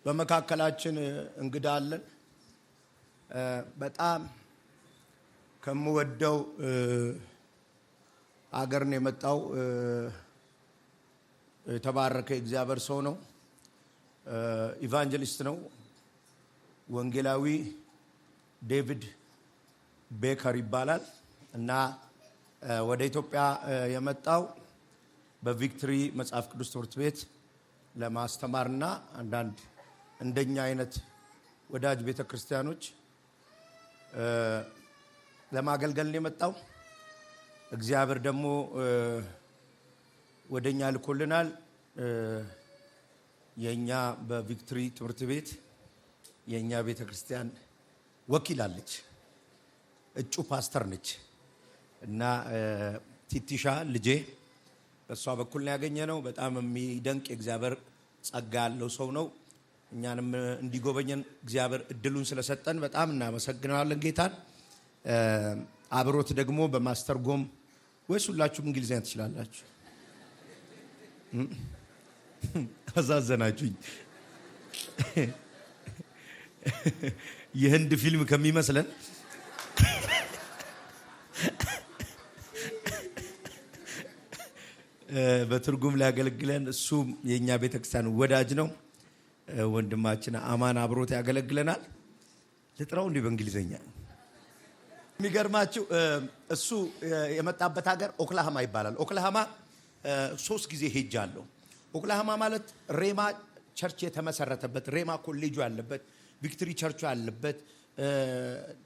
በመካከላችን እንግዳ አለን። በጣም ከምወደው አገር ነው የመጣው። የተባረከ እግዚአብሔር ሰው ነው። ኢቫንጀሊስት ነው። ወንጌላዊ ዴቪድ ቤከር ይባላል እና ወደ ኢትዮጵያ የመጣው በቪክትሪ መጽሐፍ ቅዱስ ትምህርት ቤት ለማስተማርና አንዳንድ እንደኛ አይነት ወዳጅ ቤተክርስቲያኖች ለማገልገል ነው የመጣው። እግዚአብሔር ደግሞ ወደኛ ልኮልናል። የኛ በቪክትሪ ትምህርት ቤት የኛ ቤተክርስቲያን ወኪል አለች፣ እጩ ፓስተር ነች እና ቲቲሻ ልጄ በሷ በኩል ነው ያገኘነው። በጣም የሚደንቅ እግዚአብሔር ጸጋ ያለው ሰው ነው። እኛንም እንዲጎበኘን እግዚአብሔር እድሉን ስለሰጠን በጣም እናመሰግናለን ጌታን። አብሮት ደግሞ በማስተርጎም ወይስ ሁላችሁም እንግሊዝኛ ትችላላችሁ? አዛዘናችሁኝ። የህንድ ፊልም ከሚመስለን በትርጉም ሊያገለግለን እሱም የኛ ቤተክርስቲያን ወዳጅ ነው። ወንድማችን አማን አብሮት ያገለግለናል። ልጥራው እንዴ በእንግሊዘኛ? የሚገርማችሁ እሱ የመጣበት ሀገር ኦክላሃማ ይባላል። ኦክላሃማ 3 ጊዜ ሄጃለሁ። ኦክላሃማ ማለት ሬማ ቸርች የተመሰረተበት፣ ሬማ ኮሌጁ ያለበት፣ ቪክትሪ ቸርቹ ያለበት፣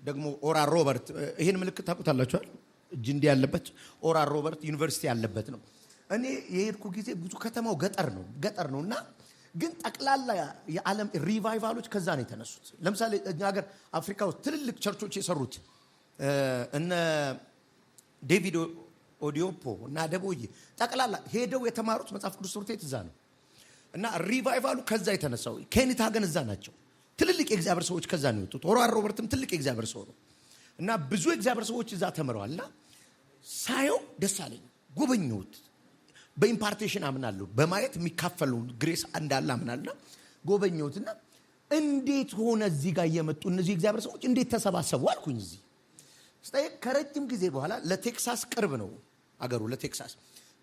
ደግሞ ኦራል ሮበርት ይሄን ምልክት ታውቁታላችኋል? ጅንዲ ያለበት ኦራል ሮበርት ዩኒቨርሲቲ ያለበት ነው። እኔ የሄድኩ ጊዜ ብዙ ከተማው ገጠር ነውና ግን ጠቅላላ የዓለም ሪቫይቫሎች ከዛ ነው የተነሱት። ለምሳሌ እኛ ሀገር አፍሪካ ውስጥ ትልልቅ ቸርቾች የሰሩት እነ ዴቪድ ኦዲዮፖ እና ደቦዬ ጠቅላላ ሄደው የተማሩት መጽሐፍ ቅዱስ ትምህርት ቤት እዛ ነው እና ሪቫይቫሉ ከዛ የተነሳው። ኬኒታ ግን እዛ ናቸው። ትልልቅ የእግዚአብሔር ሰዎች ከዛ ነው የወጡት። ኦራል ሮበርትም ትልቅ የእግዚአብሔር ሰው ነው እና ብዙ የእግዚአብሔር ሰዎች እዛ ተምረዋልና ሳየው ደስ አለኝ። ጎበኘሁት። በኢምፓርቴሽን አምናለሁ፣ በማየት የሚካፈለው ግሬስ እንዳለ አምናለሁ። ጎበኘሁትና እንዴት ሆነ እዚህ ጋር እየመጡ እነዚህ እግዚአብሔር ሰዎች እንዴት ተሰባሰቡ አልኩኝ። እዚህ ስታይ ከረጅም ጊዜ በኋላ ለቴክሳስ ቅርብ ነው አገሩ። ለቴክሳስ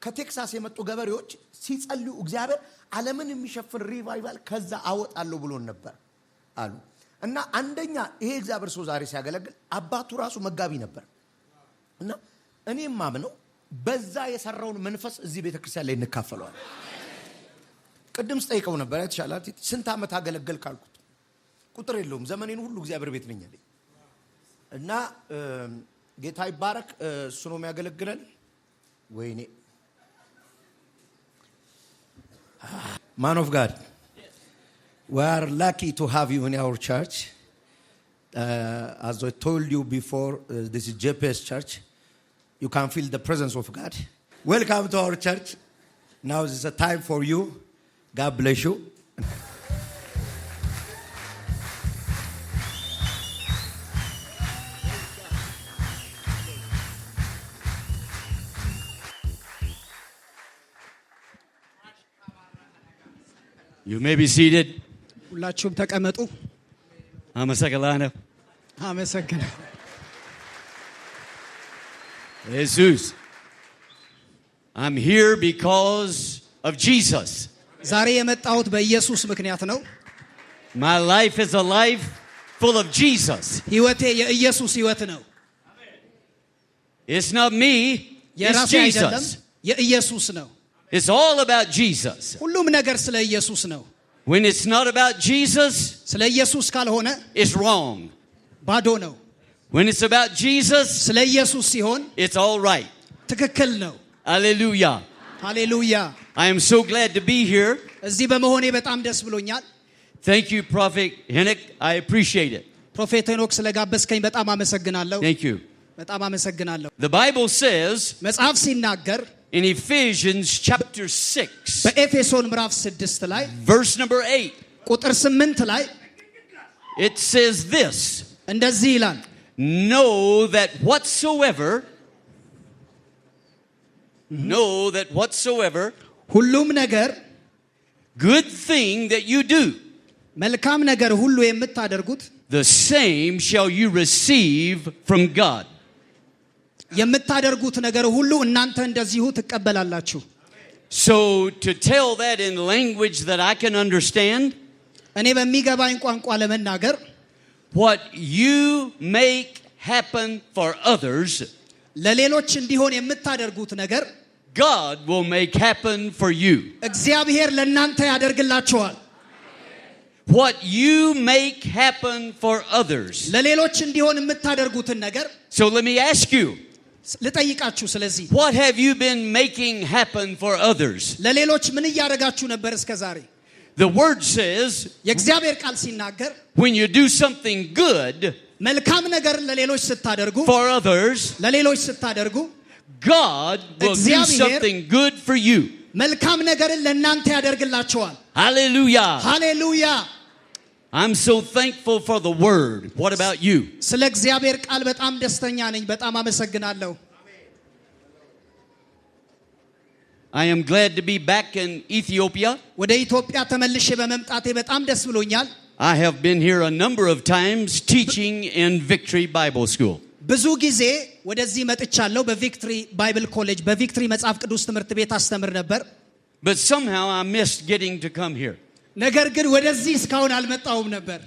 ከቴክሳስ የመጡ ገበሬዎች ሲጸልዩ እግዚአብሔር ዓለምን የሚሸፍን ሪቫይቫል ከዛ አወጣለሁ ብሎን ነበር አሉ እና አንደኛ ይሄ እግዚአብሔር ሰው ዛሬ ሲያገለግል አባቱ ራሱ መጋቢ ነበር እና እኔም ማምነው በዛ የሰራውን መንፈስ እዚህ ቤተክርስቲያን ላይ እንካፈለዋል። ቅድም ስጠይቀው ነበር አይተሻላት ስንት ዓመት አገለገል ካልኩት ቁጥር የለውም። ዘመኔን ሁሉ እግዚአብሔር ቤት ነኝ አለኝ እና ጌታ ይባረክ። እሱ ነው የሚያገለግለን። ወይኔ man of God, we are lucky to have you in our church. As I told you before, this is JPS church. You can feel the presence of God. Welcome to our church. Now is a time for you. God bless you. You may be seated. ሁላችሁም ተቀመጡ። አመሰግናለሁ። አመሰግናለሁ። Jesus. I'm here because of Jesus. ዛሬ የመጣሁት በኢየሱስ ምክንያት ነው። My life is a life full of Jesus. ህይወቴ የኢየሱስ ህይወት ነው። It's not me, it's የራሴ አይደለም፣ Jesus. የኢየሱስ ነው። It's all about Jesus. ሁሉም ነገር ስለ ኢየሱስ ነው። When it's not about Jesus, ስለ ኢየሱስ ካልሆነ it's wrong. ባዶ ነው። When it's about Jesus, ስለ ኢየሱስ ሲሆን it's all right. ትክክል ነው። Hallelujah. ሃሌሉያ። I am so glad to be here. እዚህ በመሆኔ በጣም ደስ ብሎኛል። Thank you, Prophet Henrik. I appreciate it. ፕሮፌት ሄኖክ ስለጋበዝከኝ በጣም አመሰግናለሁ። Thank you. በጣም አመሰግናለሁ። The Bible says መጽሐፍ ሲናገር in Ephesians chapter 6, በኤፌሶን ምዕራፍ 6 ላይ verse number 8, ቁጥር 8 ላይ it says this, እንደዚህ ይላል፣ know that whatsoever ሁሉም ነገር good thing that you do, መልካም ነገር ሁሉ የምታደርጉት the same shall you receive from God. የምታደርጉት ነገር ሁሉ እናንተ እንደዚሁ ትቀበላላችሁ። So to tell that in language that I can understand, እኔ በሚገባኝ ቋንቋ ለመናገር what you make happen for others, ለሌሎች እንዲሆን የምታደርጉት ነገር God will make happen for you. እግዚአብሔር ለእናንተ ያደርግላችኋል። What you make happen for others. ለሌሎች እንዲሆን የምታደርጉትን ነገር So let me ask you, ልጠይቃችሁ። ስለዚህ what have you been making happen for others? ለሌሎች ምን እያደረጋችሁ ነበር እስከ ዛሬ? The word says, የእግዚአብሔር ቃል ሲናገር when you do something good መልካም ነገር ለሌሎች ስታደርጉ for others, ለሌሎች ስታደርጉ God will do እግዚአብሔር something good for you. መልካም ነገርን ለእናንተ ያደርግላችኋል። Hallelujah. ሃሌሉያ። I'm so thankful for the word. What about you? ስለ እግዚአብሔር ቃል በጣም ደስተኛ ነኝ። በጣም አመሰግናለሁ። I am glad to be back in Ethiopia. ወደ ኢትዮጵያ ተመልሼ በመምጣቴ በጣም ደስ ብሎኛል። I have been here a number of times teaching in Victory Bible School. ብዙ ጊዜ ወደዚህ መጥቻለሁ። በቪክትሪ ባይብል ኮሌጅ በቪክትሪ መጽሐፍ ቅዱስ ትምህርት ቤት አስተምር ነበር። But somehow I missed getting to come here. ነገር ግን ወደዚህ እስካሁን አልመጣሁም ነበር።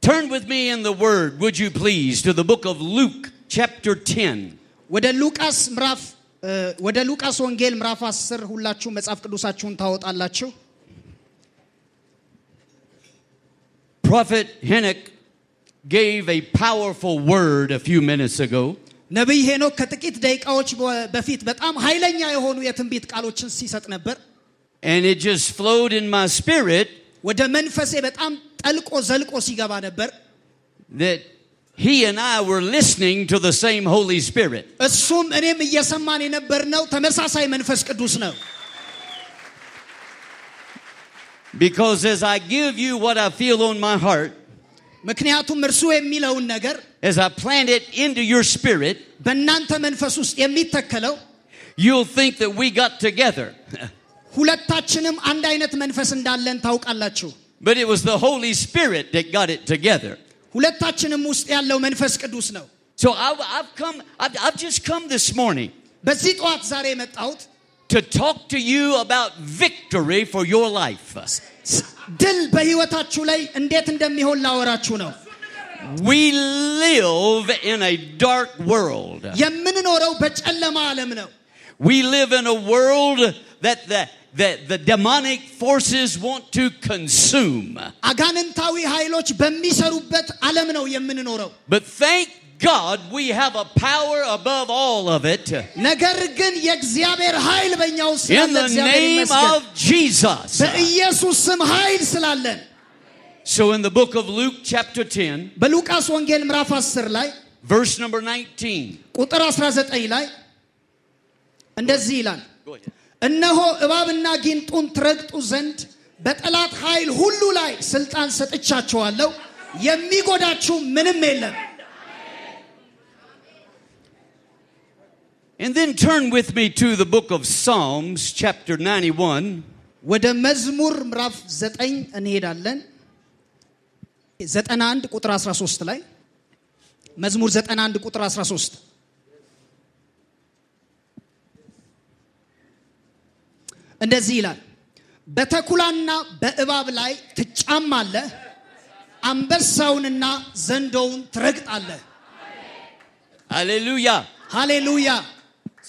Turn with me in the word, would you please, to the book of Luke chapter 10. ወደ ሉቃስ ወንጌል ምዕራፍ 10 ሁላችሁ መጽሐፍ ቅዱሳችሁን ታወጣላችሁ። Prophet Enoch gave a powerful word a few minutes ago. ነብይ ሄኖክ ከጥቂት ደቂቃዎች በፊት በጣም ኃይለኛ የሆኑ የትንቢት ቃሎችን ሲሰጥ ነበር። And it just flowed in my spirit ወደ መንፈሴ በጣም ጠልቆ ዘልቆ ሲገባ ነበር። that he and I were listening to the same Holy Spirit. እሱም እኔም እየሰማን የነበርነው ተመሳሳይ መንፈስ ቅዱስ ነው። Because as I give you what I feel on my heart, ምክንያቱም እርሱ የሚለውን ነገር as I plant it into your spirit, በእናንተ መንፈስ ውስጥ የሚተከለው you'll think that we got together. ሁለታችንም አንድ አይነት መንፈስ እንዳለን ታውቃላችሁ። But it was the Holy Spirit that got it together. ሁለታችንም ውስጥ ያለው መንፈስ ቅዱስ ነው። So I've just come this morning በዚህ ጧት ዛሬ የመጣሁት to talk to you about victory for your life. ድል በህይወታችሁ ላይ እንዴት እንደሚሆን ላወራችሁ ነው። We live in a dark world. የምንኖረው በጨለማ ዓለም ነው። We live in a world that the demonic forces want to consume. አጋንንታዊ ኃይሎች በሚሰሩበት ዓለም ነው የምንኖረው። But thank God we have a power above all of it. ነገር ግን የእግዚአብሔር ኃይል በእኛ ውስጥ In ስላለ the እግዚአብሔር name ይመስገን። of Jesus. በኢየሱስ ስም ኃይል ስላለን So in the book of Luke chapter 10, በሉቃስ ወንጌል ምዕራፍ 10 ላይ verse number 19. ቁጥር 19 ላይ እንደዚህ ይላል። Go ahead. እነሆ እባብና ጊንጡን ትረግጡ ዘንድ በጠላት ኃይል ሁሉ ላይ ስልጣን ሰጥቻችኋለሁ፣ የሚጎዳችሁ ምንም የለም። And then turn with me to the book of Psalms chapter 91. ወደ መዝሙር ምዕራፍ 9 እንሄዳለን። 91 ቁጥር 13 ላይ መዝሙር 91 ቁጥር 13 እንደዚህ ይላል። በተኩላና በእባብ ላይ ትጫማለህ፣ አንበሳውንና ዘንዶውን ትረግጣለህ። Hallelujah. ሃሌሉያ።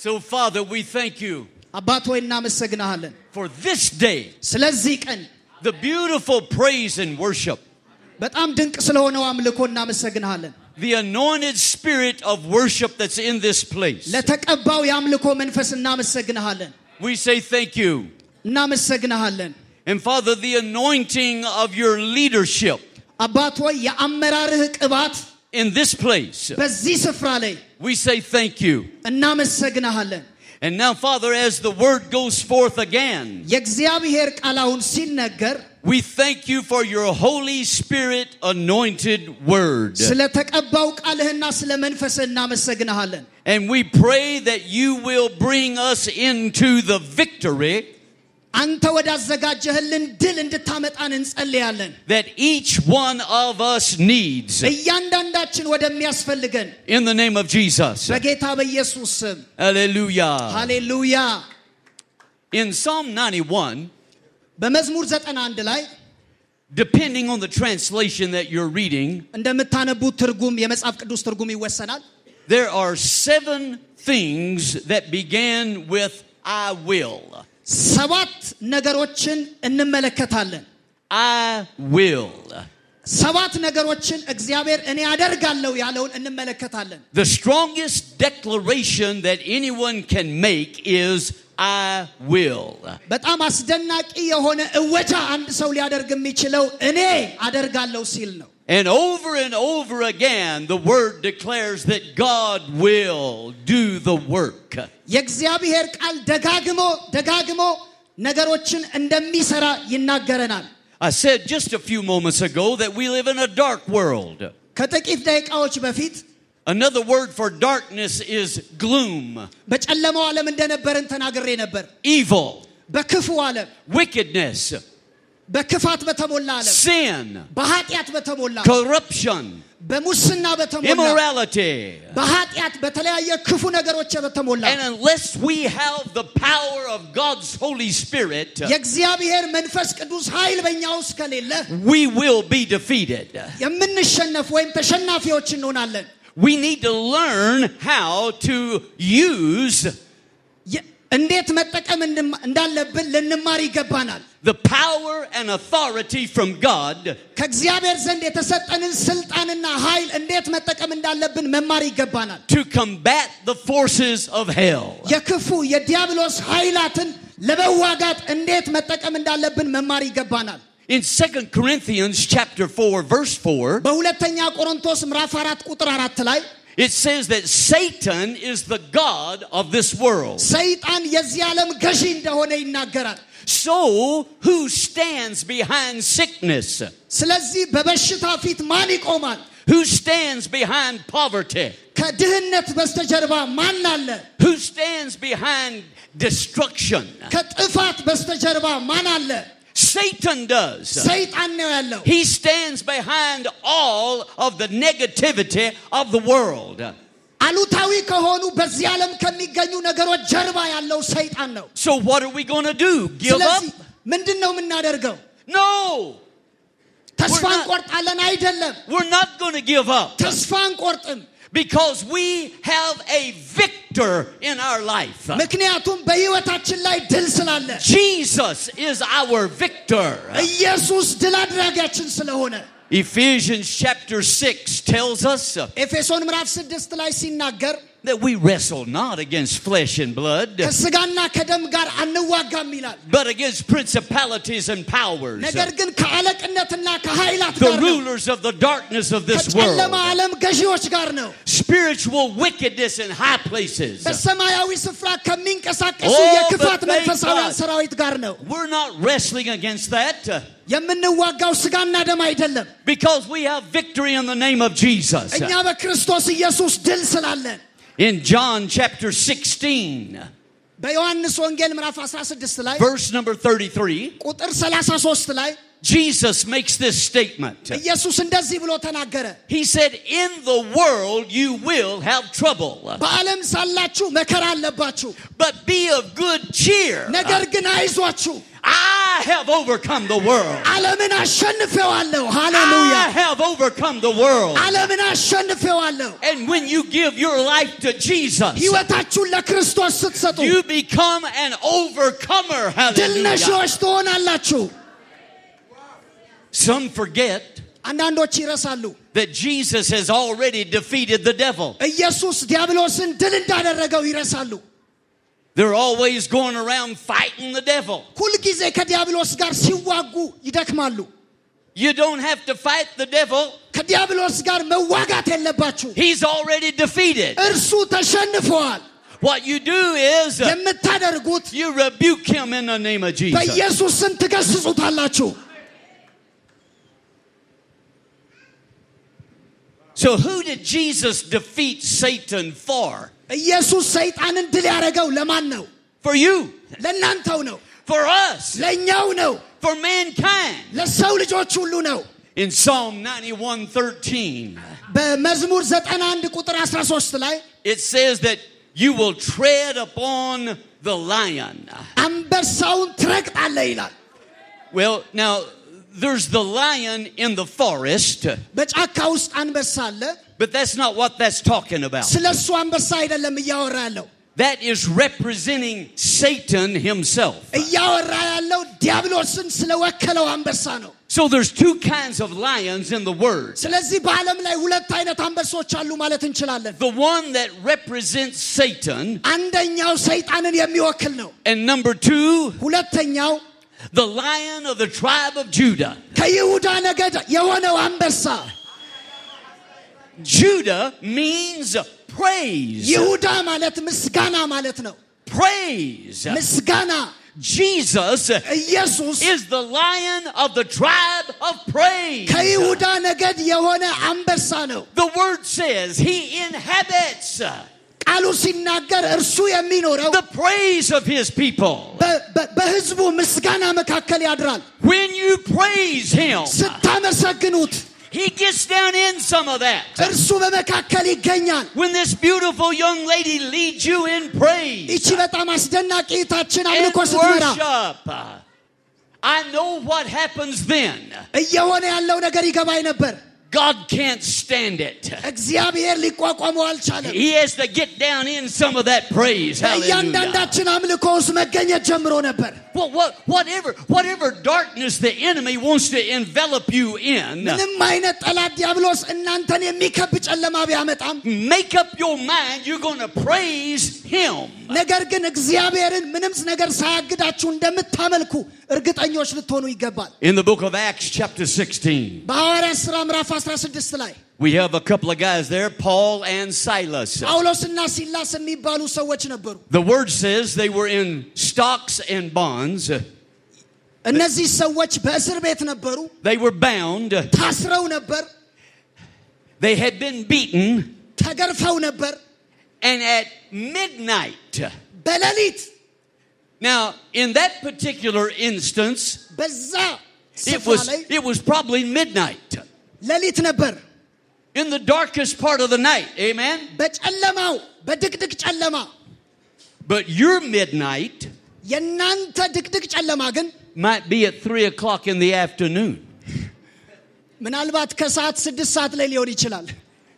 So Father, we thank you አባት ሆይ እናመሰግናለን for this day, ስለዚህ ቀን the beautiful praise and worship, በጣም ድንቅ ስለሆነው አምልኮ እናመሰግናለን። the anointed spirit of worship that's in this place. ለተቀባው የአምልኮ መንፈስ እናመሰግናለን። We say thank you. እናመሰግናለን። And Father, the anointing of your leadership አባት ሆይ የአመራርህ ቅባት in this place, በዚህ ስፍራ ላይ we say thank you. እናመሰግናለን። And now, Father, as the word goes forth again, የእግዚአብሔር ቃል አሁን ሲነገር we thank you for your Holy Spirit anointed word. ስለተቀባው ቃልህና ስለ መንፈስህ እናመሰግናለን። And we pray that you will bring us into the victory አንተ ወዳዘጋጀህልን ድል እንድታመጣን እንጸልያለን። that each one of us needs. እያንዳንዳችን ወደሚያስፈልገን In the name of Jesus. በጌታ በኢየሱስ ስም Hallelujah. ሃሌሉያ። In Psalm 91, በመዝሙር 91 ላይ depending on the translation that you're reading, እንደምታነቡት ትርጉም የመጽሐፍ ቅዱስ ትርጉም ይወሰናል። there are 7 things that began with I will. 7 ነገሮችን እንመለከታለን። I will. 7 ነገሮችን እግዚአብሔር እኔ አደርጋለሁ ያለውን እንመለከታለን። The strongest declaration that anyone can make is I will. በጣም አስደናቂ የሆነ እወጃ አንድ ሰው ሊያደርግ የሚችለው እኔ አደርጋለሁ ሲል ነው። And over again the word declares that God will do the work. የእግዚአብሔር ቃል ደጋግሞ ነገሮችን እንደሚሰራ ይናገረናል። I said just a few moments ago that we live in a dark world. ከጥቂት ደቂቃዎች በፊት Another word for darkness is gloom. በጨለማው ዓለም እንደነበርን ተናግሬ ነበር። Evil. በክፉ ዓለም Wickedness. በክፋት በተሞላ ዓለም Sin. በኃጢአት በተሞላ Corruption. በሙስና በተሞላ Immorality. በኃጢአት በተለያየ ክፉ ነገሮች በተሞላ And unless we have the power of God's Holy Spirit, የእግዚአብሔር መንፈስ ቅዱስ ኃይል በእኛ ውስጥ ከሌለ we will be defeated. የምንሸነፍ ወይም ተሸናፊዎች እንሆናለን። We need to learn how to use እንዴት መጠቀም እንዳለብን ልንማር ይገባናል። the power and authority from God ከእግዚአብሔር ዘንድ የተሰጠንን ስልጣንና ኃይል እንዴት መጠቀም እንዳለብን መማር ይገባናል። to combat the forces of hell. የክፉ የዲያብሎስ ኃይላትን ለመዋጋት እንዴት መጠቀም እንዳለብን መማር ይገባናል። In 2 Corinthians chapter 4 verse 4, በሁለተኛ ቆሮንቶስ ምዕራፍ 4 ቁጥር 4 ላይ it says that Satan is the god of this world. ሰይጣን የዚህ ዓለም ገዢ እንደሆነ ይናገራል። So who stands behind sickness? ስለዚህ በበሽታ ፊት ማን ይቆማል? Who stands behind poverty? ከድህነት በስተጀርባ ማን አለ? Who stands behind destruction? ከጥፋት በስተጀርባ ማን አለ? Satan does. ሰይጣን ነው ያለው። He stands behind all of the negativity of the world. አሉታዊ ከሆኑ በዚህ ዓለም ከሚገኙ ነገሮች ጀርባ ያለው ሰይጣን ነው። So what are we going to do? Give up? ስለዚህ ምንድነው የምናደርገው? No. ተስፋ እንቆርጣለን? አይደለም። We're not going to give up. ተስፋ እንቆርጥም። Because we have a victor in our life. ምክንያቱም በህይወታችን ላይ ድል ስላለ። Jesus is our victor. ኢየሱስ ድል አድራጊያችን ስለሆነ Ephesians chapter 6 tells us ኤፌሶን ምዕራፍ 6 ላይ ሲናገር that we wrestle not against flesh and blood, ከስጋና ከደም ጋር አንዋጋም ይላል። but against principalities and powers, ነገር ግን ከአለቅነትና ከኃይላት the ጋር ነው። rulers of the darkness of this world, ከጨለማ ዓለም ገዢዎች ጋር ነው። spiritual wickedness in high places. በሰማያዊ ስፍራ ከሚንቀሳቀሱ Oh, የክፋት but thank መንፈሳውያን God. ሰራዊት ጋር ነው። We're not wrestling against that የምንዋጋው ስጋና ደም አይደለም። because we have victory in the name of Jesus. እኛ በክርስቶስ ኢየሱስ ድል ስላለን። In John chapter 16, በዮሐንስ ወንጌል ምዕራፍ 16 ላይ verse number 33, ቁጥር 33 ላይ Jesus makes this statement. ኢየሱስ እንደዚህ ብሎ ተናገረ። He said, in the world you will have trouble, በዓለም ሳላችሁ መከራ አለባችሁ፣ but be of good cheer. ነገር ግን አይዟችሁ፣ I have overcome the world. ዓለምን አሸንፌዋለሁ። ሃሌሉያ! I have overcome the world. ዓለምን አሸንፌዋለሁ። And when you give your life to Jesus, ሕይወታችሁን ለክርስቶስ ስትሰጡ you become an overcomer. ድል Hallelujah. ነሺዎች ትሆናላችሁ። Some forget አንዳንዶች ይረሳሉ that Jesus has already defeated the devil. ኢየሱስ ዲያብሎስን ድል እንዳደረገው ይረሳሉ። They're always going around fighting the devil. ሁልጊዜ ከዲያብሎስ ጋር ሲዋጉ ይደክማሉ። You don't have to fight the devil. ከዲያብሎስ ጋር መዋጋት የለባችሁ። He's already defeated. እርሱ ተሸንፈዋል። What you do is የምታደርጉት you rebuke him in the name of Jesus. በኢየሱስ ስም ትገስጹታላችሁ። So who did Jesus defeat Satan for? ኢየሱስ ሰይጣንን ድል ያደረገው ለማን ነው? For you. ለእናንተው ነው። For us. ለኛው ነው። For mankind. ለሰው ልጆች ሁሉ ነው። In Psalm 91:13, በመዝሙር 91 ቁጥር 13 ላይ it says that you will tread upon the lion. አንበሳውን ትረግጣለህ ይላል። Well, now there's the lion in the forest, በጫካ ውስጥ አንበሳ አለ። but that's not what that's talking about. ስለሱ አንበሳ አይደለም እያወራ ያለው። That is representing Satan himself. እያወራ ያለው ዲያብሎስን ስለወከለው አንበሳ ነው። So there's two kinds of lions in the word. ስለዚህ በዓለም ላይ ሁለት አይነት አንበሶች አሉ ማለት እንችላለን። The one that represents Satan, አንደኛው ሰይጣንን የሚወክል ነው። and number two, ሁለተኛው the lion of the tribe of Judah. ከይሁዳ ነገድ የሆነው አንበሳ። Judah means praise. ይሁዳ ማለት ምስጋና ማለት ነው። Praise. ምስጋና። Jesus ኢየሱስ is the lion of the tribe of praise. ከይሁዳ ነገድ የሆነ አንበሳ ነው። The word says he inhabits ቃሉ ሲናገር እርሱ የሚኖረው the praise of his people. በሕዝቡ ምስጋና መካከል ያድራል። When you praise him, ስታመሰግኑት he gets down in some of that. እርሱ በመካከል ይገኛል። When this beautiful young lady leads you in praise ይቺ በጣም አስደናቂ እህታችን and አምልኮ ስትመራ worship, I know what happens then. እየሆነ ያለው ነገር ይገባኝ ነበር። God can't stand it. እግዚአብሔር ሊቋቋመው አልቻለም። He has to get down in some of that praise. Hallelujah. እያንዳንዳችን አምልኮ ውስጥ መገኘት ጀምሮ ነበር። Whatever darkness the enemy wants to envelop you in, ምንም አይነት ጠላት ዲያብሎስ እናንተን የሚከብ ጨለማ ቢያመጣም make up your mind you're going to praise him. ነገር ግን እግዚአብሔርን ምንም ነገር ሳያግዳችሁ እንደምታመልኩ እርግጠኞች ልትሆኑ ይገባል። In the book of Acts chapter 16, በሐዋርያት ሥራ ምዕራፍ 16 ላይ we have a couple of guys there, Paul and Silas. ጳውሎስና ሲላስ የሚባሉ ሰዎች ነበሩ። The word says they were in stocks and bonds. እነዚህ ሰዎች በእስር ቤት ነበሩ። They were bound. ታስረው ነበር። They had been beaten. ተገርፈው ነበር። And at midnight, በሌሊት now in that particular instance, በዛ it ስፍራ ላይ was probably midnight. ሌሊት ነበር። In the darkest part of the night, amen? በጨለማው በድቅድቅ ጨለማ። But your midnight የናንተ ድቅድቅ ጨለማ ግን might be at 3 o'clock in the afternoon. ምናልባት ከሰዓት 6 ሰዓት ላይ ሊሆን ይችላል።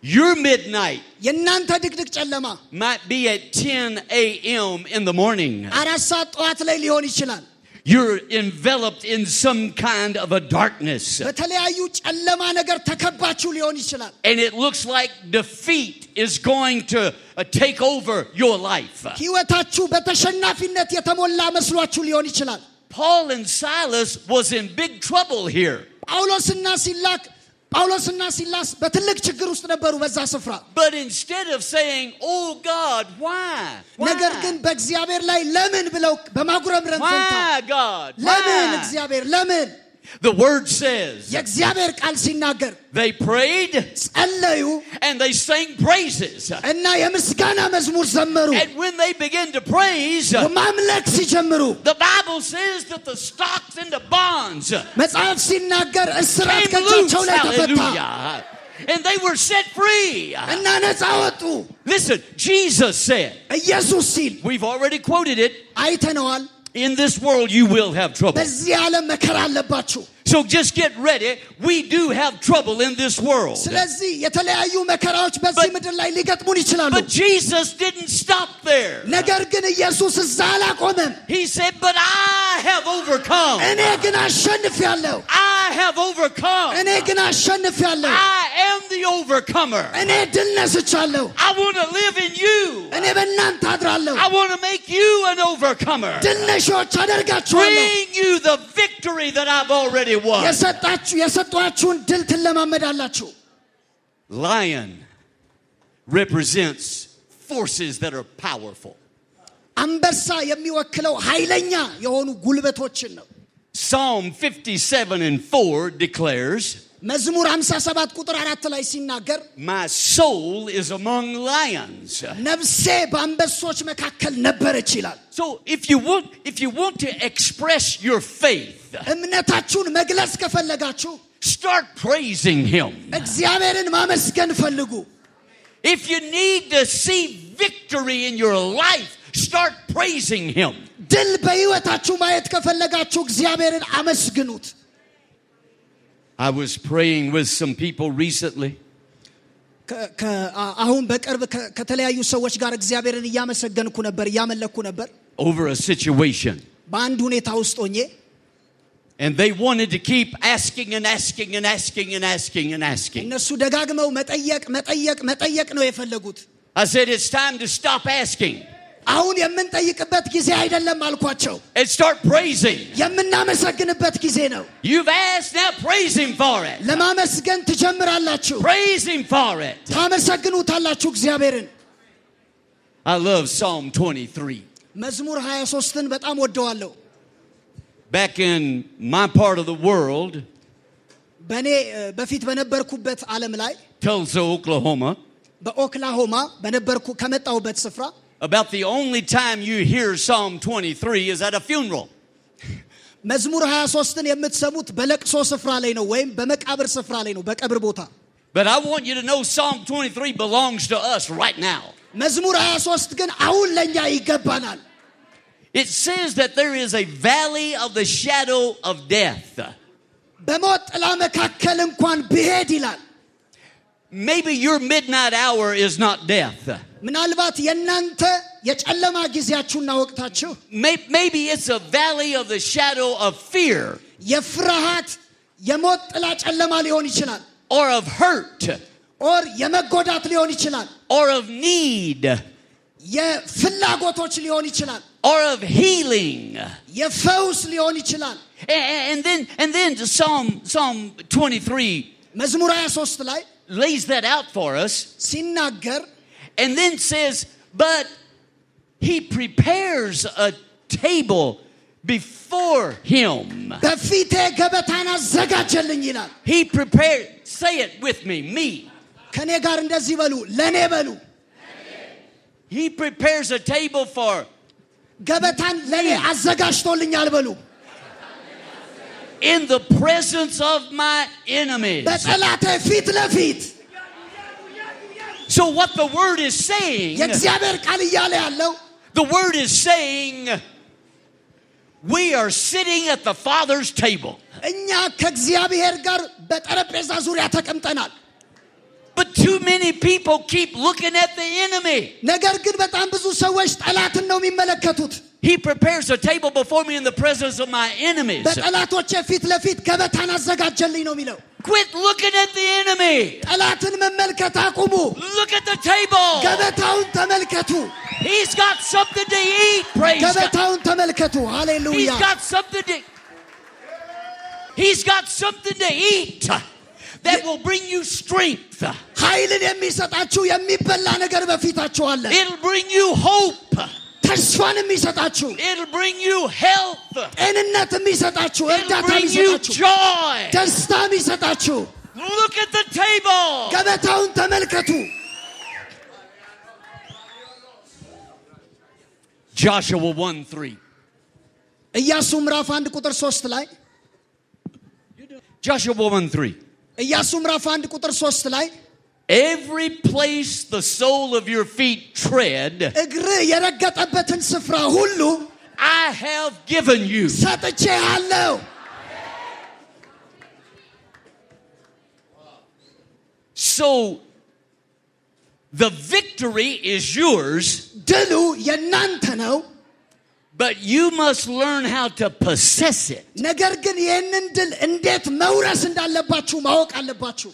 Your midnight የናንተ ድቅድቅ ጨለማ might be at 10 a.m. in the morning. 4 ሰዓት ጠዋት ላይ ሊሆን ይችላል። You're enveloped in some kind of a darkness. በተለያዩ ጨለማ ነገር ተከባችሁ ሊሆን ይችላል። And it looks like defeat is going to take over your life. ሕይወታችሁ በተሸናፊነት የተሞላ መስሏችሁ ሊሆን ይችላል። Paul and Silas was in big trouble here. ጳውሎስና ሲላስ በትልቅ ችግር ውስጥ ነበሩ በዛ ስፍራ። But instead of saying, "Oh God, why?" ነገር ግን በእግዚአብሔር ላይ ለምን ብለው በማጉረምረም ፈንታ Why God? ለምን Why? እግዚአብሔር ለምን The word says የእግዚአብሔር ቃል ሲናገር they prayed ጸለዩ and they sang praises. እና የምስጋና መዝሙር ዘመሩ። And when they began to praise, ማምለክ ሲጀምሩ the Bible says that the stocks and the bonds መጽሐፍ ሲናገር እስራት came ከእጃቸው loose. ላይ ተፈታ Hallelujah. And they were set free. እና ነፃ ወጡ። Listen, Jesus said, ኢየሱስ ሲል we've already quoted it, አይተነዋል። in this world you will have trouble. በዚህ ዓለም መከራ አለባችሁ። So just get ready. We do have trouble in this world. ስለዚህ የተለያዩ መከራዎች በዚህ ምድር ላይ ሊገጥሙን ይችላሉ። But Jesus didn't stop there. ነገር ግን ኢየሱስ እዛ አላቆመም። He said, but I have overcome. እኔ ግን አሸንፌአለሁ። I have overcome. እኔ ግን አሸንፌአለሁ። I am the overcomer. እኔ ድል ነስቻለሁ። I want to live in you. እኔ በእናንተ አድራለሁ። I want to make you an overcomer. ድል ነሾች አደርጋችኋለሁ። Bring you the victory that I've already won. የሰጧችሁን ድል ትለማመዳላችሁ። Lion represents forces that are powerful. አንበሳ የሚወክለው ኃይለኛ የሆኑ ጉልበቶችን ነው። Psalm 57:4 declares, መዝሙር 57 ቁጥር 4 ላይ ሲናገር my soul is among lions. ነፍሴ በአንበሶች መካከል ነበረች ይላል። So if you want to express your faith, እምነታችሁን መግለጽ ከፈለጋችሁ start praising him. እግዚአብሔርን ማመስገን ፈልጉ። If you need to see victory in your life, start praising him. ድል በሕይወታችሁ ማየት ከፈለጋችሁ እግዚአብሔርን አመስግኑት። I was praying with some people recently. አሁን በቅርብ ከተለያዩ ሰዎች ጋር እግዚአብሔርን እያመሰገንኩ ነበር፣ እያመለኩ ነበር Over a situation. በአንድ ሁኔታ ውስጥ ሆኜ And they wanted to keep asking and asking and asking and asking and asking. እነሱ ደጋግመው መጠየቅ ነው የፈለጉት። I said it's time to stop asking አሁን የምንጠይቅበት ጊዜ አይደለም አልኳቸው። and start praising. የምናመሰግንበት ጊዜ ነው። You've asked, now praise him for it. ለማመስገን ትጀምራላችሁ። Praise him for it. ታመሰግኑታላችሁ እግዚአብሔርን። I love Psalm 23. መዝሙር 23ን በጣም ወደዋለሁ። Back in my part of the world, በኔ በፊት በነበርኩበት ዓለም ላይ Tulsa, Oklahoma, በኦክላሆማ በነበርኩ ከመጣሁበት ስፍራ about the only time you hear Psalm 23 is at a funeral. መዝሙር 23ን የምትሰሙት በለቅሶ ስፍራ ላይ ነው ወይም በመቃብር ስፍራ ላይ ነው፣ በቀብር ቦታ። But I want you to know Psalm 23 belongs to us right now. መዝሙር 23 ግን አሁን ለኛ ይገባናል። It says that there is a valley of the shadow of death. በሞት ጥላ መካከል እንኳን ብሄድ ይላል። Maybe your midnight hour is not death. ምናልባት የናንተ የጨለማ ጊዜያችሁና ወቅታችሁ Maybe it's a valley of the shadow of fear የፍርሃት የሞት ጥላ ጨለማ ሊሆን ይችላል። or of hurt or የመጎዳት ሊሆን ይችላል። or of need የፍላጎቶች ሊሆን ይችላል። or of healing. የፈውስ ሊሆን ይችላል። And then Psalm 23 መዝሙር 23 ላይ lays that out for us ሲናገር and then says, but he prepares a table before him. በፊቴ ገበታን አዘጋጀልኝ ይላል። He prepared, say it with me. ከኔ ጋር እንደዚህ በሉ፣ ለኔ በሉ። He prepares a table for ገበታን ለኔ አዘጋጅቶልኛል በሉ። in the presence of my enemies. በጠላቴ ፊት ለፊት። So what the word is saying, የእግዚአብሔር ቃል እያለ ያለው the word is saying we are sitting at the Father's table. እኛ ከእግዚአብሔር ጋር በጠረጴዛ ዙሪያ ተቀምጠናል። But too many people keep looking at the enemy. ነገር ግን በጣም ብዙ ሰዎች ጠላትን ነው የሚመለከቱት። He prepares a table before me in the presence of my enemies. በጠላቶቼ ፊት ለፊት ገበታን አዘጋጀልኝ ነው የሚለው። Quit looking at the enemy. ጠላትን መመልከት አቁሙ። Look at the table. ገበታውን ተመልከቱ። He's got something to eat. Praise God. ገበታውን ተመልከቱ። ሃሌሉያ። He's got something to eat that will bring you strength. ኃይልን የሚሰጣችሁ የሚበላ ነገር በፊታችሁ አለ። It'll bring you hope. ተስፋን የሚሰጣችሁ፣ It'll bring you health. ጤንነት የሚሰጣችሁ፣ It'll እርዳታ bring you የሚሰጣችሁ፣ joy. ደስታ የሚሰጣችሁ። Look at the table. ገበታውን ተመልከቱ። Joshua 1:3. ኢያሱ ምዕራፍ 1 ቁጥር 3 ላይ Joshua 1:3. ኢያሱ ምዕራፍ 1 ቁጥር 3 ላይ Every place the sole of your feet tread, እግር የረገጠበትን ስፍራ ሁሉ I have given you. ሰጥቼሃለሁ። So the victory is yours, ድሉ የናንተ ነው። but you must learn how to possess it. ነገር ግን ይህንን ድል እንዴት መውረስ እንዳለባችሁ ማወቅ አለባችሁ።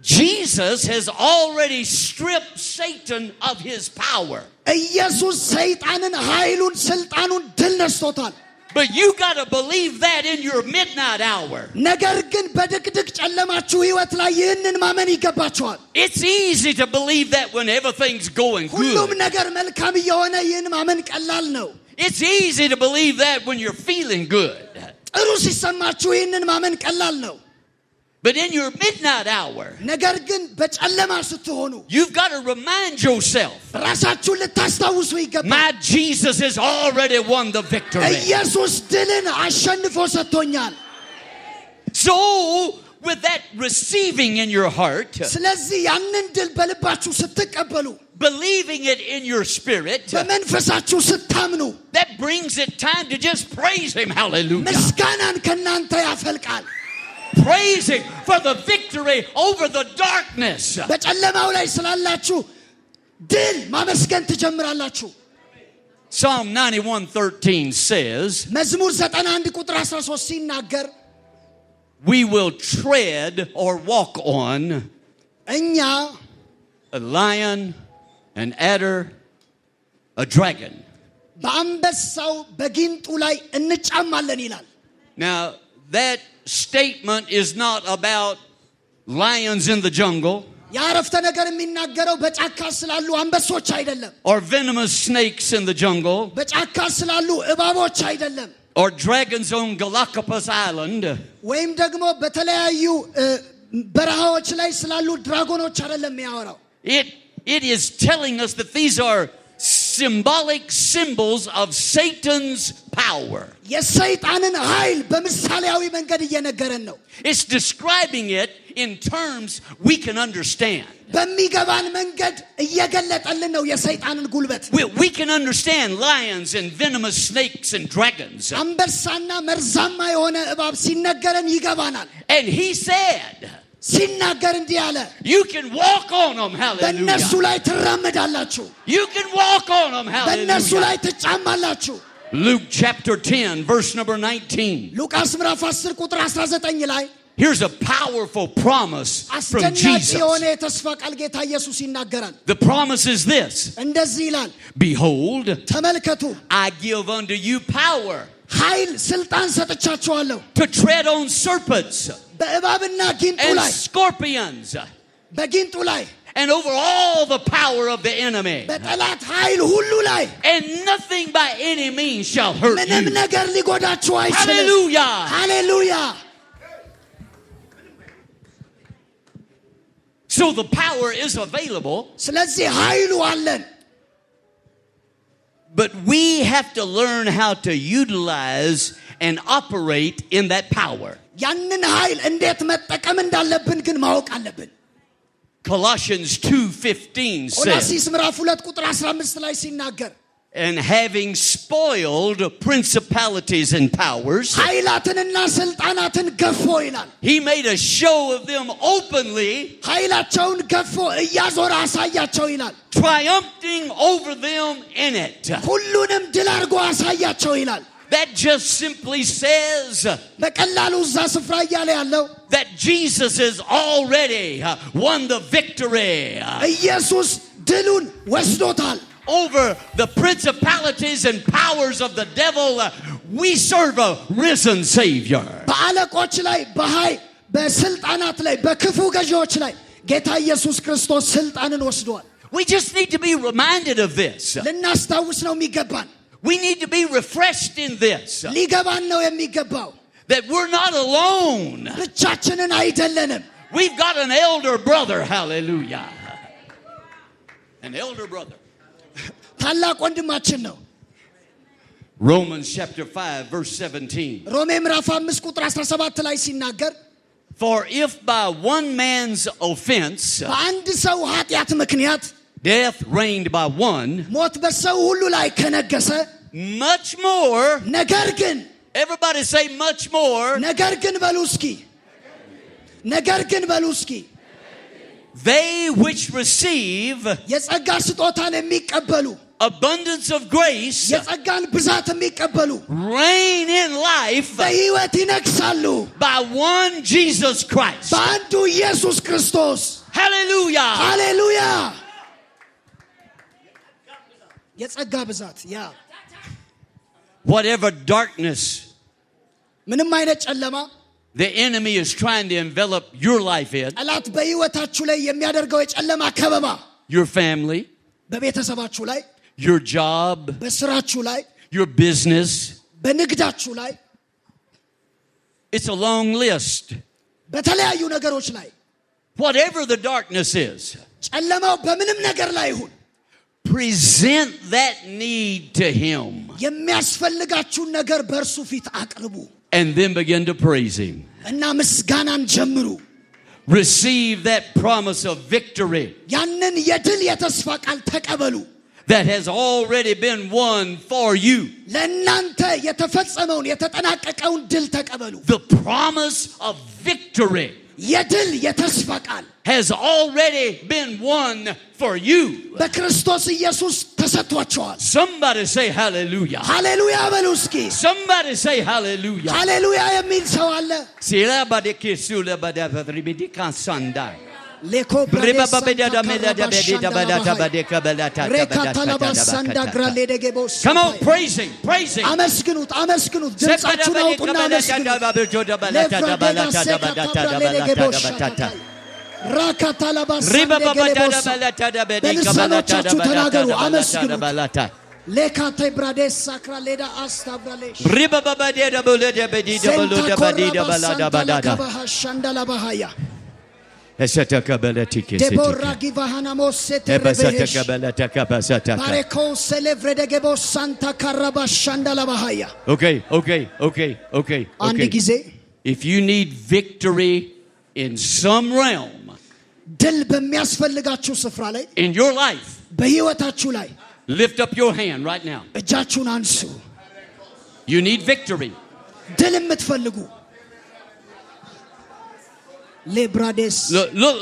Jesus has already stripped Satan of his power. ኢየሱስ ሰይጣንን ኃይሉን ስልጣኑን ድል ነስቶታል። But you got to believe that in your midnight hour. ነገር ግን በድቅድቅ ጨለማችሁ ህይወት ላይ ይህንን ማመን ይገባችኋል። It's easy to believe that when everything's going ሁሉም good. ነገር መልካም እየሆነ ይህን ማመን ቀላል ነው። It's easy to believe that when you're feeling good. ጥሩ ሲሰማችሁ ይህንን ማመን ቀላል ነው። But in your midnight hour, ነገር ግን በጨለማ ስትሆኑ you've got to remind yourself, ራሳችሁን ልታስታውሱ ይገባል። my Jesus has already won the victory. ኢየሱስ ድልን አሸንፎ ሰጥቶኛል። So, with that receiving in your heart, ስለዚህ ያንን ድል በልባችሁ ስትቀበሉ believing it in your spirit, በመንፈሳችሁ ስታምኑ that brings it time to just praise Him. Hallelujah. ምስጋናን ከናንተ ያፈልቃል። Praise Him for the victory over the darkness. በጨለማው ላይ ስላላችሁ ድል ማመስገን ትጀምራላችሁ። Psalm 91:13 says, መዝሙር 91 ቁጥር 13 ሲናገር we will tread or walk on እኛ a lion, an adder, a dragon. በአንበሳው በጊንጡ ላይ እንጫማለን ይላል። Now, that statement is not about lions in the jungle ያረፍተ ነገር የሚናገረው በጫካ ስላሉ አንበሶች አይደለም። or venomous snakes in the jungle በጫካ ስላሉ እባቦች አይደለም። or dragons on Galapagos Island. ወይም ደግሞ በተለያዩ በረሃዎች ላይ ስላሉ ድራጎኖች አይደለም የሚያወራው። It is telling us that these are symbolic symbols of Satan's power. የሰይጣንን ኃይል በምሳሌያዊ መንገድ እየነገረን ነው። It's describing it in terms we can understand. በሚገባን መንገድ እየገለጠልን ነው የሰይጣንን ጉልበት። We can understand lions and venomous snakes and dragons. አንበሳና መርዛማ የሆነ እባብ ሲነገረን ይገባናል። And he said, ሲናገር እንዲህ አለ፣ you can walk on them. በእነሱ Hallelujah. ላይ ትራመዳላችሁ፣ You can walk on them. በእነሱ ላይ Hallelujah. ትጫማላችሁ። Luke chapter 10 verse number 19. ሉቃስ ምዕራፍ 10 ቁጥር 19 ላይ Here's a powerful promise from አስደናቂ Jesus. የሆነ የተስፋ ቃል ጌታ ኢየሱስ ይናገራል። The promise is this. እንደዚህ ይላል፣ Behold, ተመልከቱ I give unto you power ኃይል ስልጣን ሰጥቻችኋለሁ to tread on serpents በእባብና ጊንጡ and ላይ scorpions በጊንጡ ላይ and over all the power of the enemy. በጠላት ኃይል ሁሉ ላይ And nothing by any means shall hurt ምንም you. ነገር ሊጎዳችሁ አይችልም። Hallelujah. ሃሌሉያ። So the power is available, ስለዚህ ኃይሉ አለን። but we have to learn how to utilize and operate in that power. ያንን ኃይል እንዴት መጠቀም እንዳለብን ግን ማወቅ አለብን። Colossians 2:15 says, ቆላስይስ ምዕራፍ 2 ቁጥር 15 ላይ ሲናገር and having spoiled principalities and powers, ኃይላትንና ስልጣናትን ገፎ ይላል። he made a show of them openly, ኃይላቸውን ገፎ እያዞረ አሳያቸው ይላል። triumphing over them in it. ሁሉንም ድል አድርጎ አሳያቸው ይላል። That just simply says በቀላሉ እዛ ስፍራ እያለ ያለው that Jesus has already won the victory ኢየሱስ ድሉን ወስዶታል። over the principalities and powers of the devil. We serve a risen Savior. በአለቆች ላይ በስልጣናት ላይ በክፉ ገዢዎች ላይ ጌታ ኢየሱስ ክርስቶስ ስልጣንን ወስዷል። We just need to be reminded of this. ልናስታውስ ነው የሚገባን። We need to be refreshed in this. ሊገባን ነው የሚገባው። That we're not alone. ብቻችንን አይደለንም። We've got an elder brother. Hallelujah. An elder brother. ታላቅ ወንድማችን ነው። Romans chapter 5 verse 17. ሮሜ ምዕራፍ 5 ቁጥር 17 ላይ ሲናገር For if by one man's offense በአንድ ሰው ኃጢአት ምክንያት death reigned by one, ሞት በሰው ሁሉ ላይ ከነገሰ much more, ነገር ግን everybody say much more, ነገር ግን በሉ እስኪ ነገር ግን በሉ እስኪ they which receive የጸጋ ስጦታን የሚቀበሉ abundance of grace የጸጋን ብዛት የሚቀበሉ reign in life በሕይወት ይነግሳሉ by one Jesus Christ. በአንዱ ኢየሱስ ክርስቶስ። Hallelujah. ሃሌሉያ። የጸጋ ብዛት ያ Whatever darkness ምንም አይነት ጨለማ the enemy is trying to envelop your life in, ጠላት በሕይወታችሁ ላይ የሚያደርገው የጨለማ ከበባ your family, በቤተሰባችሁ ላይ your job, በስራችሁ ላይ your business, በንግዳችሁ ላይ it's a long list. በተለያዩ ነገሮች ላይ whatever the darkness is, ጨለማው በምንም ነገር ላይ ይሁን present that need to him የሚያስፈልጋችሁን ነገር በእርሱ ፊት አቅርቡ and then begin to praise him. እና ምስጋናን ጀምሩ Receive that promise of victory ያንን የድል የተስፋ ቃል ተቀበሉ that has already been won for you. ለእናንተ የተፈጸመውን የተጠናቀቀውን ድል ተቀበሉ The promise of victory የድል የተስፋ ቃል has already been won for you. በክርስቶስ ኢየሱስ ተሰጥቷቸዋል Somebody say hallelujah. ሃሌሉያ በሉ እስኪ Somebody say hallelujah. ሃሌሉያ የሚል ሰው አለ Sila badeke sula badavadribidi kansanda. ሌኮ Riba babeda melada bedida badata badeka belata ሬካታላባሳንዳግራሌደጌቦስ Come on, praise him, praise him. አመስግኑት አመስግኑት ድምጻችሁን አውጡና አመስግኑት በልሳኖቻችሁ ተናገሩ አመስግኑት ሌካቴ ብራዴስ ሳክራሌዳ አስታብራሌሽ Riba babeda bulada bedida buluda badida balada badada. ሻንዳላባሃያ Esataka belatike ደቦራ setike. ጊቫሃናሞስ Ebasataka ሴተረበሽ belataka basataka. ባሬኮ ሴሌቭሬደጌቦስ ሳንታ ካራባ ሻንዳላባሃያ Okay. አንድ ጊዜ If you need victory in some realm ድል በሚያስፈልጋችሁ ስፍራ ላይ in your life, በህይወታችሁ ላይ lift up your hand right now. እጃችሁን አንሱ You need victory. ድል የምትፈልጉ ሌብራዴስ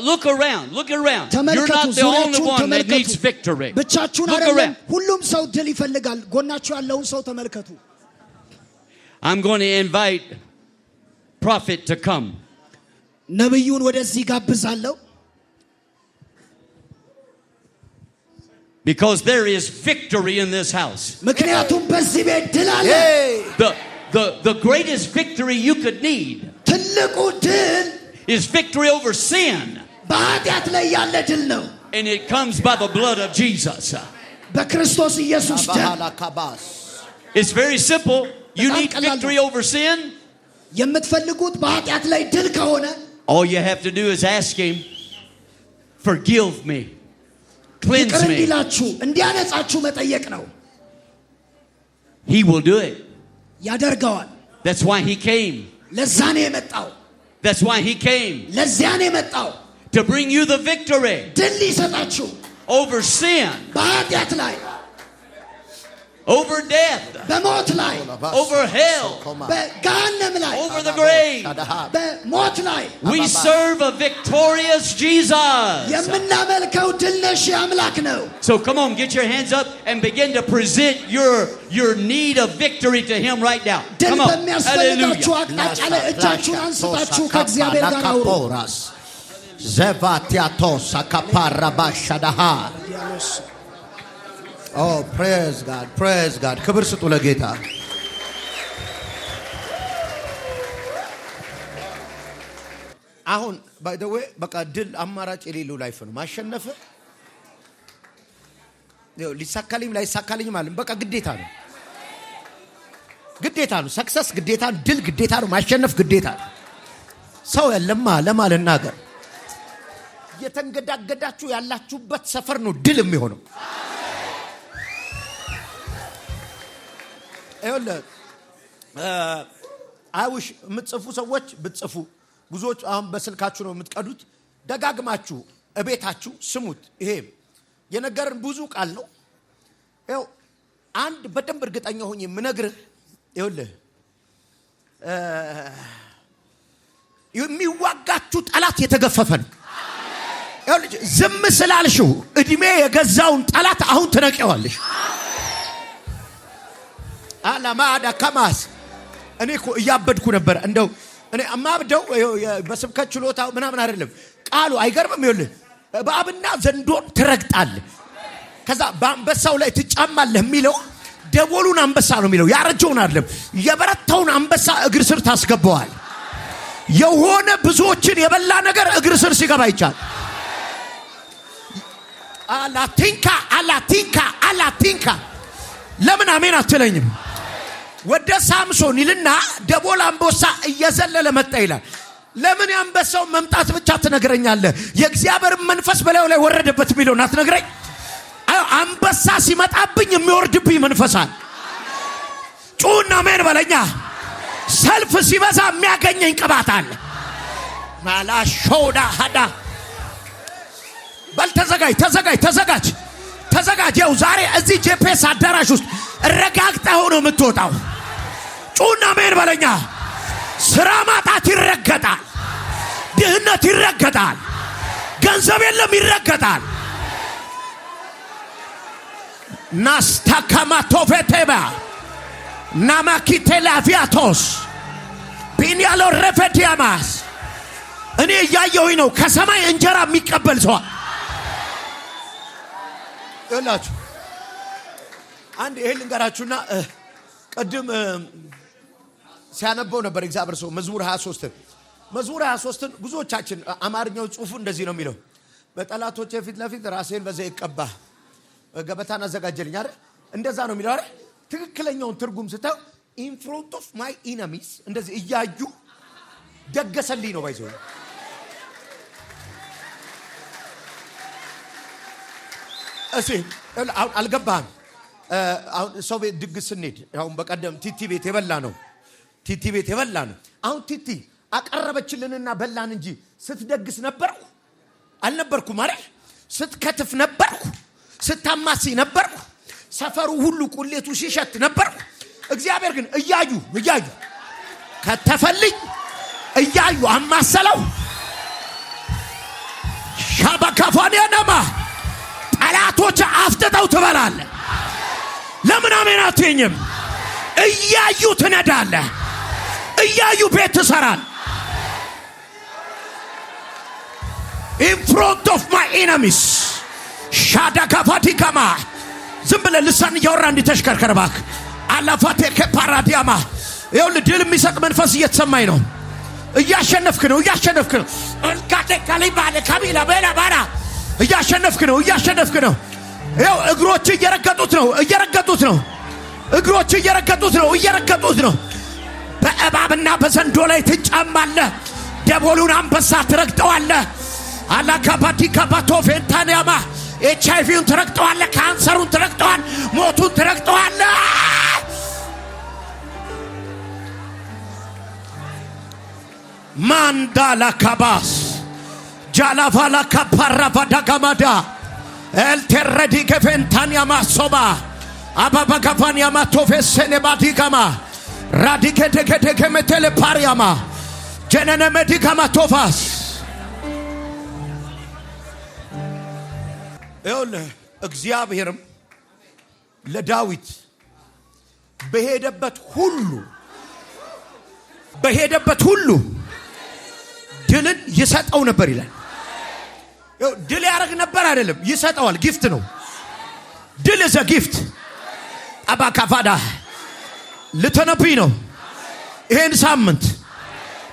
Look around. You're ተመልከቱ not the only ዙሪያችሁን one that ተመልከቱ needs victory. ብቻችሁን Look አይደለም around. ሁሉም ሰው ድል ይፈልጋል ጎናችሁ ያለውን ሰው ተመልከቱ I'm going to invite prophet to come. ነብዩን ወደዚህ ጋብዛለሁ Because there is victory in this house. ምክንያቱም በዚህ ቤት ድል አለ The greatest victory you could need ትልቁ ድል is victory over sin. በኃጢአት ላይ ያለ ድል ነው And it comes by the blood of Jesus. በክርስቶስ ኢየሱስ ደም It's very simple. You need victory over sin. የምትፈልጉት በኃጢአት ላይ ድል ከሆነ All you have to do is ask him, forgive me, cleanse ይቅር me. እንዲላችሁ እንዲያነጻችሁ መጠየቅ ነው He will do it. ያደርገዋል That's why he came. ለዛ ነው የመጣው That's why he came. ለዚያ ነው የመጣው To bring you the victory ድል ሊሰጣችሁ over sin, በኃጢአት ላይ over death, በሞት ላይ over hell, በገሃነም ላይ over the grave. በሞት ላይ We serve a victorious Jesus. የምናመልከው ድል ነሽ አምላክ ነው So come on, get your hands up and begin to present your need of victory to him right now. ድል Come on. በሚያስፈልጋችሁ Hallelujah. አቅጣጫ ላይ እጃችሁን አንስታችሁ ከእግዚአብሔር ጋር አውሩ ዘቫቲያቶስ አካፓራባሻዳሃ Oh, praise God. ክብር ስጡ ለጌታ። አሁን by the way በቃ ድል አማራጭ የሌለው ላይፍ ነው። ማሸነፍ ሊሳካልኝ ላይሳካልኝ ማለት በቃ ግዴታ ነው። ሰክሰስ ግዴታ ነው። ድል ግዴታ ነው። ማሸነፍ ግዴታ ነው። ሰው የለማ ለማልናገር የተንገዳገዳችሁ ያላችሁበት ሰፈር ነው ድል የሚሆነው። አይውሽ የምትጽፉ ሰዎች ብትጽፉ ብዙዎች አሁን በስልካችሁ ነው የምትቀዱት ደጋግማችሁ እቤታችሁ ስሙት ይሄ የነገርን ብዙ ቃል ነው ይኸው አንድ በደንብ እርግጠኛ ሆኜ የምነግርህ ይኸውልህ የሚዋጋችሁ ጠላት የተገፈፈ ነው ይኸውልህ ዝም ስላልሽው እድሜ የገዛውን ጠላት አሁን ትነቂዋለሽ አላማዳ ከማስ እኔ እኮ እያበድኩ ነበር እንደው እኔ አማብደው በስብከት ችሎታ ምናምን አይደለም ቃሉ አይገርምም ይኸውልህ በአብና ዘንዶን ትረግጣለህ ከዛ በአንበሳው ላይ ትጫማለህ የሚለው ደቦሉን አንበሳ ነው የሚለው ያረጀውን አይደለም የበረታውን አንበሳ እግር ስር ታስገባዋል የሆነ ብዙዎችን የበላ ነገር እግር ስር ሲገባ ይቻል አላቲንካ ለምን አሜን አትለኝም ወደ ሳምሶን ይልና ደቦል አንበሳ እየዘለለ መጣ ይላል ለምን ያንበሳው መምጣት ብቻ ትነግረኛለህ? የእግዚአብሔር መንፈስ በላዩ ላይ ወረደበት የሚለውን አትነግረኝ? አንበሳ ሲመጣብኝ የሚወርድብኝ መንፈስ አለ። ጩና አሜን በለኛ። ሰልፍ ሲበዛ የሚያገኘኝ ቅባት አለ። ማላሾዳ ሀዳ በል ተዘጋጅ። ያው ዛሬ እዚህ ጄፒኤስ አዳራሽ ውስጥ ረጋግጠው ነው የምትወጣው። ጩና አሜን በለኛ። ስራ ማጣት ይረገጣል፣ ድህነት ይረገጣል፣ ገንዘብ የለም ይረገጣል። ናስታካማቶፌቴባ ናማኪቴላቪያቶስ ቢንያሎ ረፈዲያማስ እኔ እያየሁኝ ነው። ከሰማይ እንጀራ የሚቀበል ሰው ይላችሁ። አንድ ይሄን ልንገራችሁና ቅድም ሲያነበው ነበር እግዚአብሔር ሰው መዝሙር 23ን ብዙዎቻችን አማርኛው ጽሑፉ እንደዚህ ነው የሚለው፣ በጠላቶቼ ፊት ለፊት ራሴን በዘይት ቀባ ገበታን አዘጋጀልኝ አይደል? እንደዛ ነው የሚለው አይደል? ትክክለኛውን ትርጉም ስታዩ in front of my enemies እንደዚህ እያዩ ደገሰልኝ ነው ባይዘው። እሺ አልገባህም? አሁን ሰው ቤት ድግስ ስንሄድ አሁን በቀደም ቲቲ ቤት የበላ ነው። አሁን ቲቲ አቀረበችልንና በላን እንጂ ስትደግስ ነበርኩ አልነበርኩም ማለት? ስትከትፍ ነበርኩ፣ ስታማሲ ነበርኩ፣ ሰፈሩ ሁሉ ቁሌቱ ሲሸት ነበርኩ። እግዚአብሔር ግን እያዩ ከተፈልኝ እያዩ አማሰለው። ሻባካፋኒያናማ ጠላቶች አፍጥጠው ትበላለህ። ለምን አሜን አትይኝም? እያዩ ትነዳለህ፣ እያዩ ቤት ትሰራል። in front of my enemies ሻዳካፋቲካማ ዝም ብለህ ልሳን እያወራ እንዲተሽከርከር እባክህ። አላፋቴ ከፓራዲያማ ይኸውልህ ድል የሚሰጥ መንፈስ እየተሰማኝ ነው። እያሸነፍክ ነው። እንካቴ ካሊባለ ካቢላ በላ ባራ እያሸነፍክ ነው። ይኸው እግሮች እየረገጡት ነው። እየረገጡት ነው። በእባብና በዘንዶ ላይ ትጫማለህ። ደቦሉን አንበሳ ትረግጠዋለህ። አላካባቲ ካባቶ ፌንታኒያማ ኤችአይቪውን ትረግጠዋለህ። ካንሰሩን ትረግጠዋል። ሞቱን ትረግጠዋለህ። ማንዳላ ካባስ ጃላቫላ ካፓራቫ ዳጋማዳ ኤልቴረዲ ከፌንታኒያማ ሶባ አባባ ካፋኒያማ ቶፌሰኔ ባዲጋማ ራዲኬቴኬቴ ከመቴሌ ፓሪያማ ጀነነ መዲጋማ ቶፋስ ይኸውልህ እግዚአብሔርም ለዳዊት በሄደበት ሁሉ ድልን ይሰጠው ነበር ይላል። ድል ያረግ ነበር አይደለም፣ ይሰጠዋል። ጊፍት ነው። ድል ዘ ጊፍት አባካፋዳ ልተነብይ ነው። ይሄን ሳምንት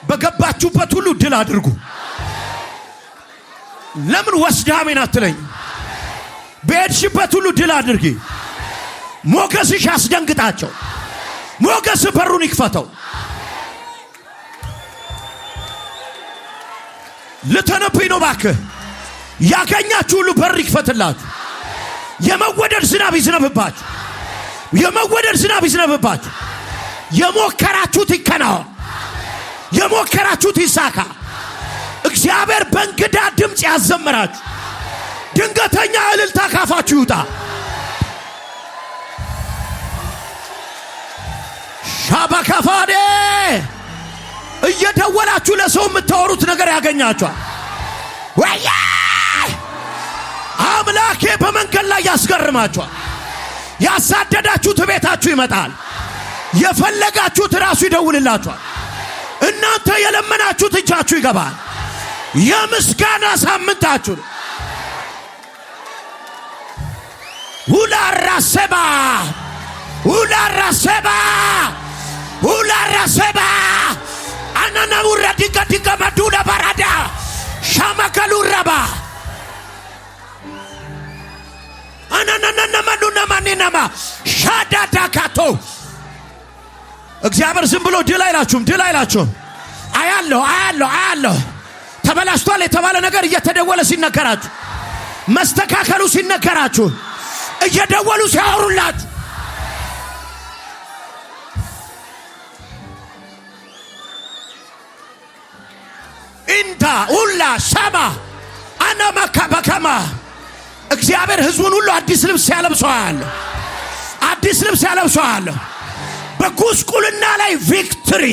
በገባችሁበት ሁሉ ድል አድርጉ። ለምን ወስደህ አሜን አትለኝ? በሄድሽበት ሁሉ ድል አድርጊ። ሞገስሽ ያስደንግጣቸው። ሞገስ በሩን ይክፈተው። ልተነብይ ነው እባክህ። ያገኛችሁ ሁሉ በር ይክፈትላችሁ። የመወደድ ዝናብ ይዝነብባችሁ። የሞከራችሁት ይከናወን። የሞከራችሁት ይሳካ። እግዚአብሔር በእንግዳ ድምፅ ያዘምራችሁ። ድንገተኛ እልልታ ካፋችሁ ይውጣ። ሻባካፋዴ እየደወላችሁ ለሰው የምታወሩት ነገር ያገኛችኋል። ወያ አምላኬ በመንገድ ላይ ያስገርማችኋል። ያሳደዳችሁት ቤታችሁ ይመጣል። የፈለጋችሁት ራሱ ይደውልላችኋል። እናንተ የለመናችሁት እጃችሁ ይገባል። የምስጋና ሳምንታችሁ ሁላራሴባ አናናሙራ ዲጋ ማዱዳ ባራዳ ሻማካሉራባ አናናና ማዱና ማኔናማ ሻዳዳካቶ እግዚአብሔር ዝም ብሎ ድል አይላችሁም። አያለሁ ተበላሽቷል የተባለ ነገር እየተደወለ ሲነገራችሁ መስተካከሉ ሲነገራችሁ እየደወሉ ሲያወሩላችሁ ኢንታ ሁላ ሰማ አናማካ በከማ እግዚአብሔር ሕዝቡን ሁሉ አዲስ ልብስ ያለብሰዋል። አዲስ ልብስ ያለብሰዋል። በጉስቁልና ላይ ቪክትሪ